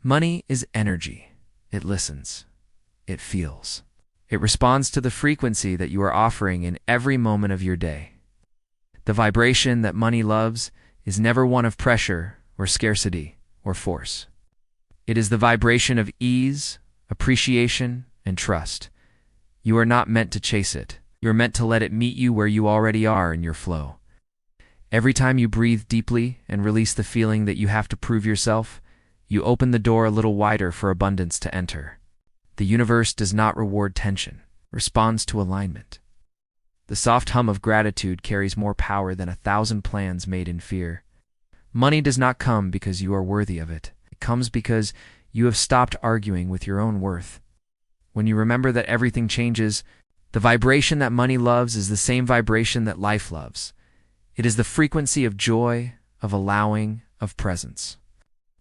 Money is energy. It listens. It feels. It responds to the frequency that you are offering in every moment of your day. The vibration that money loves is never one of pressure or scarcity or force. It is the vibration of ease, appreciation, and trust. You are not meant to chase it. You're meant to let it meet you where you already are in your flow. Every time you breathe deeply and release the feeling that you have to prove yourself, you open the door a little wider for abundance to enter. The universe does not reward tension, responds to alignment. The soft hum of gratitude carries more power than 1,000 plans made in fear. Money does not come because you are worthy of it. It comes because you have stopped arguing with your own worth. When you remember that everything changes, the vibration that money loves is the same vibration that life loves. It is the frequency of joy, of allowing, of presence.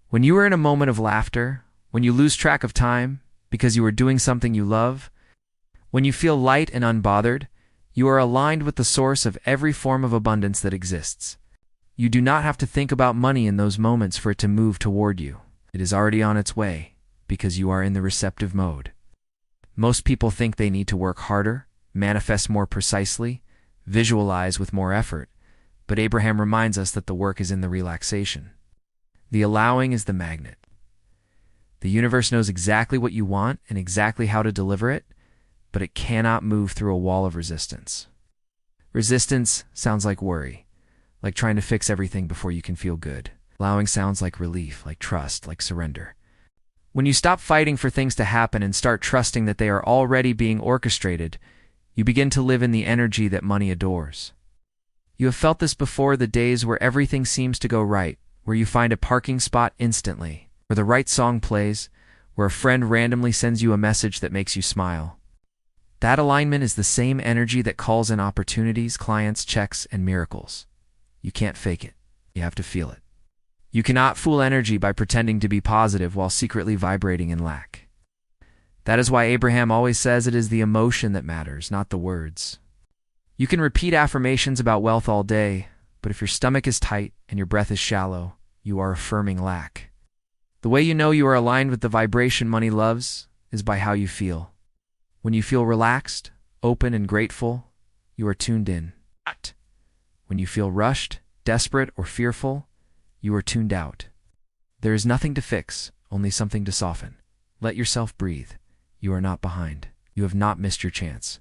When you are in a moment of laughter, when you lose track of time because you are doing something you love, when you feel light and unbothered, you are aligned with the source of every form of abundance that exists. You do not have to think about money in those moments for it to move toward you. It is already on its way because you are in the receptive mode. Most people think they need to work harder, manifest more precisely, visualize with more effort, but Abraham reminds us that the work is in the relaxation. The allowing is the magnet. The universe knows exactly what you want and exactly how to deliver it, but it cannot move through a wall of resistance. Resistance sounds like worry, like trying to fix everything before you can feel good. Allowing sounds like relief, like trust, like surrender. When you stop fighting for things to happen and start trusting that they are already being orchestrated, you begin to live in the energy that money adores. You have felt this before, the days where everything seems to go right, where you find a parking spot instantly, where the right song plays, where a friend randomly sends you a message that makes you smile. That alignment is the same energy that calls in opportunities, clients, checks, and miracles. You can't fake it. You have to feel it. You cannot fool energy by pretending to be positive while secretly vibrating in lack. That is why Abraham always says it is the emotion that matters, not the words. You can repeat affirmations about wealth all day, but if your stomach is tight and your breath is shallow, you are affirming lack. The way you know you are aligned with the vibration money loves is by how you feel. When you feel relaxed, open, and grateful, you are tuned in. When you feel rushed, desperate, or fearful, you are tuned out. There is nothing to fix, only something to soften. Let yourself breathe. You are not behind. You have not missed your chance.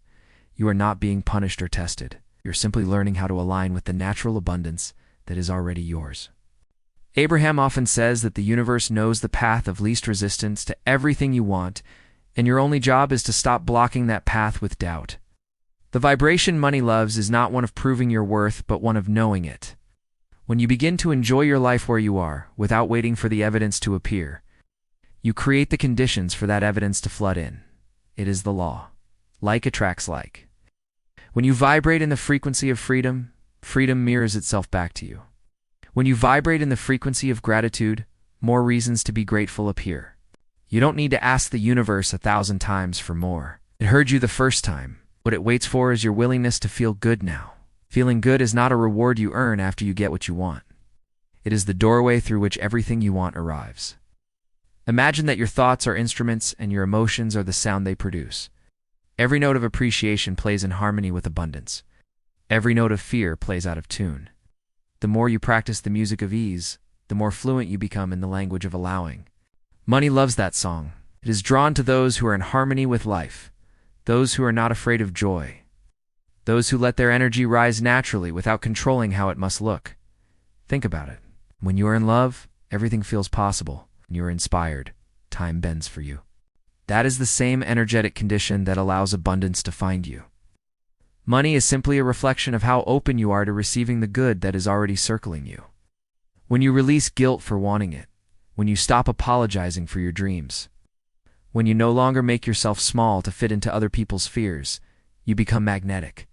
You are not being punished or tested. You're simply learning how to align with the natural abundance that is already yours. Abraham often says that the universe knows the path of least resistance to everything you want, and your only job is to stop blocking that path with doubt. The vibration money loves is not one of proving your worth, but one of knowing it. When you begin to enjoy your life where you are, without waiting for the evidence to appear, you create the conditions for that evidence to flood in. It is the law. Like attracts like. When you vibrate in the frequency of freedom, freedom mirrors itself back to you. When you vibrate in the frequency of gratitude, more reasons to be grateful appear. You don't need to ask the universe 1,000 times for more. It heard you the first time. What it waits for is your willingness to feel good now. Feeling good is not a reward you earn after you get what you want. It is the doorway through which everything you want arrives. Imagine that your thoughts are instruments and your emotions are the sound they produce. Every note of appreciation plays in harmony with abundance. Every note of fear plays out of tune. The more you practice the music of ease, the more fluent you become in the language of allowing. Money loves that song. It is drawn to those who are in harmony with life, those who are not afraid of joy, those who let their energy rise naturally without controlling how it must look. Think about it. When you are in love, everything feels possible. When you are inspired, time bends for you. That is the same energetic condition that allows abundance to find you. Money is simply a reflection of how open you are to receiving the good that is already circling you. When you release guilt for wanting it, when you stop apologizing for your dreams, when you no longer make yourself small to fit into other people's fears, you become magnetic.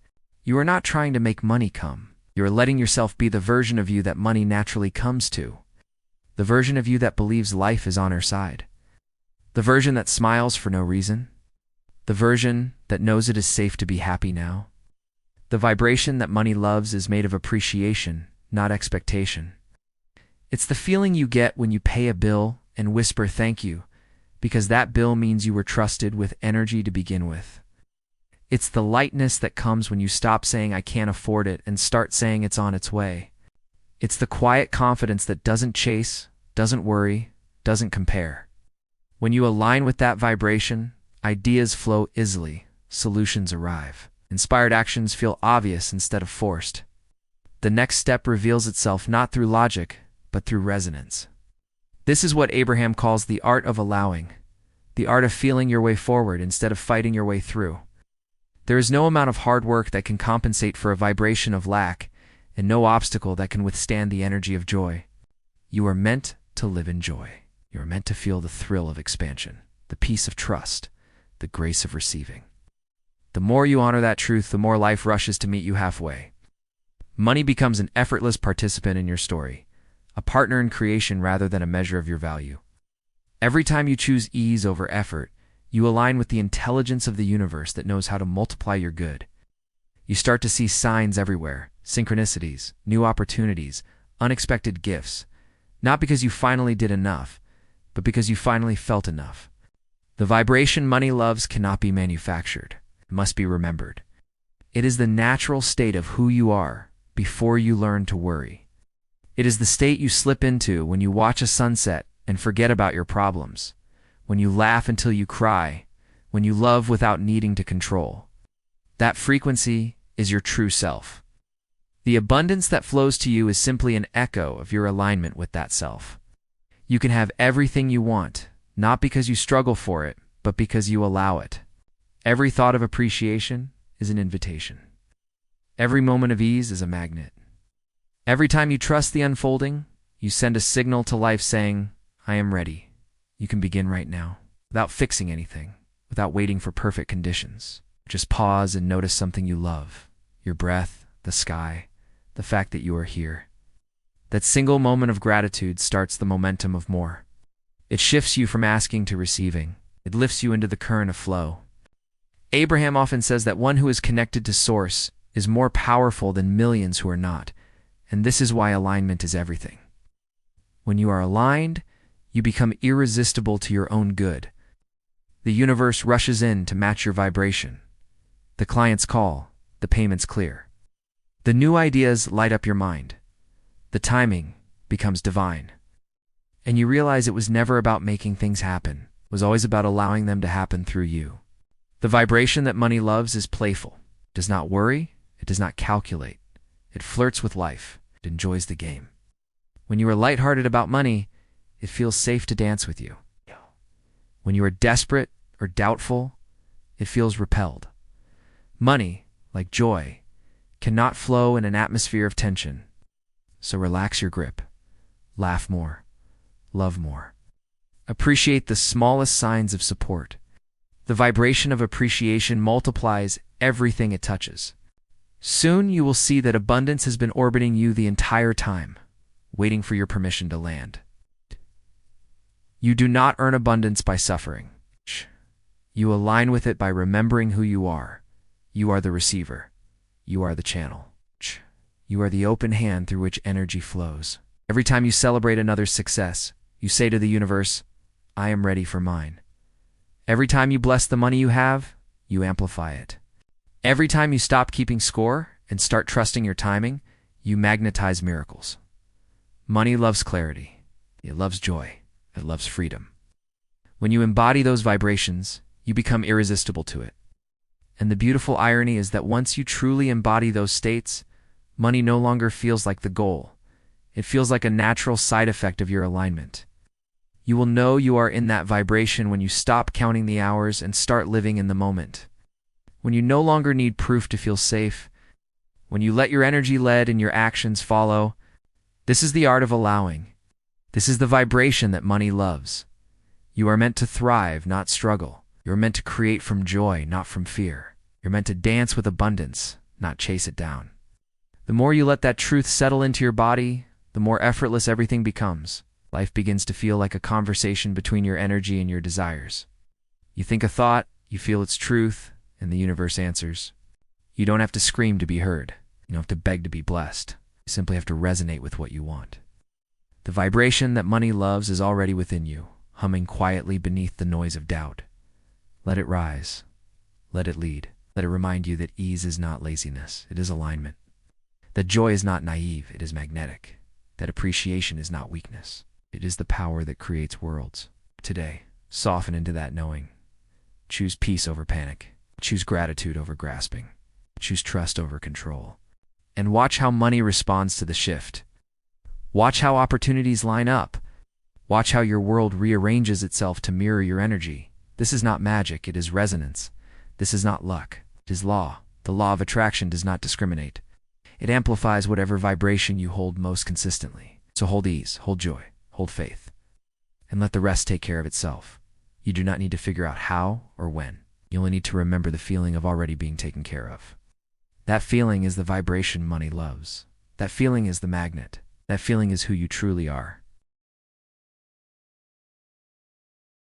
You are not trying to make money come. You are letting yourself be the version of you that money naturally comes to. The version of you that believes life is on her side. The version that smiles for no reason. The version that knows it is safe to be happy now. The vibration that money loves is made of appreciation, not expectation. It's the feeling you get when you pay a bill and whisper thank you, because that bill means you were trusted with energy to begin with. It's the lightness that comes when you stop saying I can't afford it and start saying it's on its way. It's the quiet confidence that doesn't chase, doesn't worry, doesn't compare. When you align with that vibration, ideas flow easily, solutions arrive. Inspired actions feel obvious instead of forced. The next step reveals itself not through logic, but through resonance. This is what Abraham calls the art of allowing, the art of feeling your way forward instead of fighting your way through. There is no amount of hard work that can compensate for a vibration of lack, and no obstacle that can withstand the energy of joy. You are meant to live in joy. You are meant to feel the thrill of expansion, the peace of trust, the grace of receiving. The more you honor that truth, the more life rushes to meet you halfway. Money becomes an effortless participant in your story, a partner in creation rather than a measure of your value. Every time you choose ease over effort, you align with the intelligence of the universe that knows how to multiply your good. You start to see signs everywhere, synchronicities, new opportunities, unexpected gifts, not because you finally did enough, but because you finally felt enough. The vibration money loves cannot be manufactured. It must be remembered. It is the natural state of who you are before you learn to worry. It is the state you slip into when you watch a sunset and forget about your problems, when you laugh until you cry, when you love without needing to control. That frequency is your true self. The abundance that flows to you is simply an echo of your alignment with that self. You can have everything you want, not because you struggle for it, but because you allow it. Every thought of appreciation is an invitation. Every moment of ease is a magnet. Every time you trust the unfolding, you send a signal to life saying, I am ready. You can begin right now, without fixing anything, without waiting for perfect conditions. Just pause and notice something you love, your breath, the sky, the fact that you are here. That single moment of gratitude starts the momentum of more. It shifts you from asking to receiving. It lifts you into the current of flow. Abraham often says that one who is connected to Source is more powerful than millions who are not, and this is why alignment is everything. When you are aligned, you become irresistible to your own good. The universe rushes in to match your vibration. The clients call, the payments clear. The new ideas light up your mind. The timing becomes divine. And you realize it was never about making things happen. It was always about allowing them to happen through you. The vibration that money loves is playful. It does not worry. It does not calculate. It flirts with life. It enjoys the game. When you are lighthearted about money, it feels safe to dance with you. When you are desperate or doubtful, it feels repelled. Money, like joy, cannot flow in an atmosphere of tension. So relax your grip. Laugh more. Love more. Appreciate the smallest signs of support. The vibration of appreciation multiplies everything it touches. Soon you will see that abundance has been orbiting you the entire time, waiting for your permission to land. You do not earn abundance by suffering. You align with it by remembering who you are. You are the receiver. You are the channel. You are the open hand through which energy flows. Every time you celebrate another's success, you say to the universe, I am ready for mine. Every time you bless the money you have, you amplify it. Every time you stop keeping score and start trusting your timing, you magnetize miracles. Money loves clarity. It loves joy. It loves freedom. When you embody those vibrations, you become irresistible to it. And the beautiful irony is that once you truly embody those states, money no longer feels like the goal. It feels like a natural side effect of your alignment. You will know you are in that vibration when you stop counting the hours and start living in the moment. When you no longer need proof to feel safe. When you let your energy lead and your actions follow. This is the art of allowing. This is the vibration that money loves. You are meant to thrive, not struggle. You are meant to create from joy, not from fear. You're meant to dance with abundance, not chase it down. The more you let that truth settle into your body, the more effortless everything becomes. Life begins to feel like a conversation between your energy and your desires. You think a thought, you feel its truth, and the universe answers. You don't have to scream to be heard. You don't have to beg to be blessed. You simply have to resonate with what you want. The vibration that money loves is already within you, humming quietly beneath the noise of doubt. Let it rise. Let it lead. Let it remind you that ease is not laziness, it is alignment. That joy is not naive, it is magnetic. That appreciation is not weakness, it is the power that creates worlds. Today, soften into that knowing. Choose peace over panic. Choose gratitude over grasping. Choose trust over control. And watch how money responds to the shift. Watch how opportunities line up. Watch how your world rearranges itself to mirror your energy. This is not magic, it is resonance. This is not luck, it is law. The law of attraction does not discriminate. It amplifies whatever vibration you hold most consistently. So hold ease, hold joy, hold faith, and let the rest take care of itself. You do not need to figure out how or when. You only need to remember the feeling of already being taken care of. That feeling is the vibration money loves. That feeling is the magnet. That feeling is who you truly are.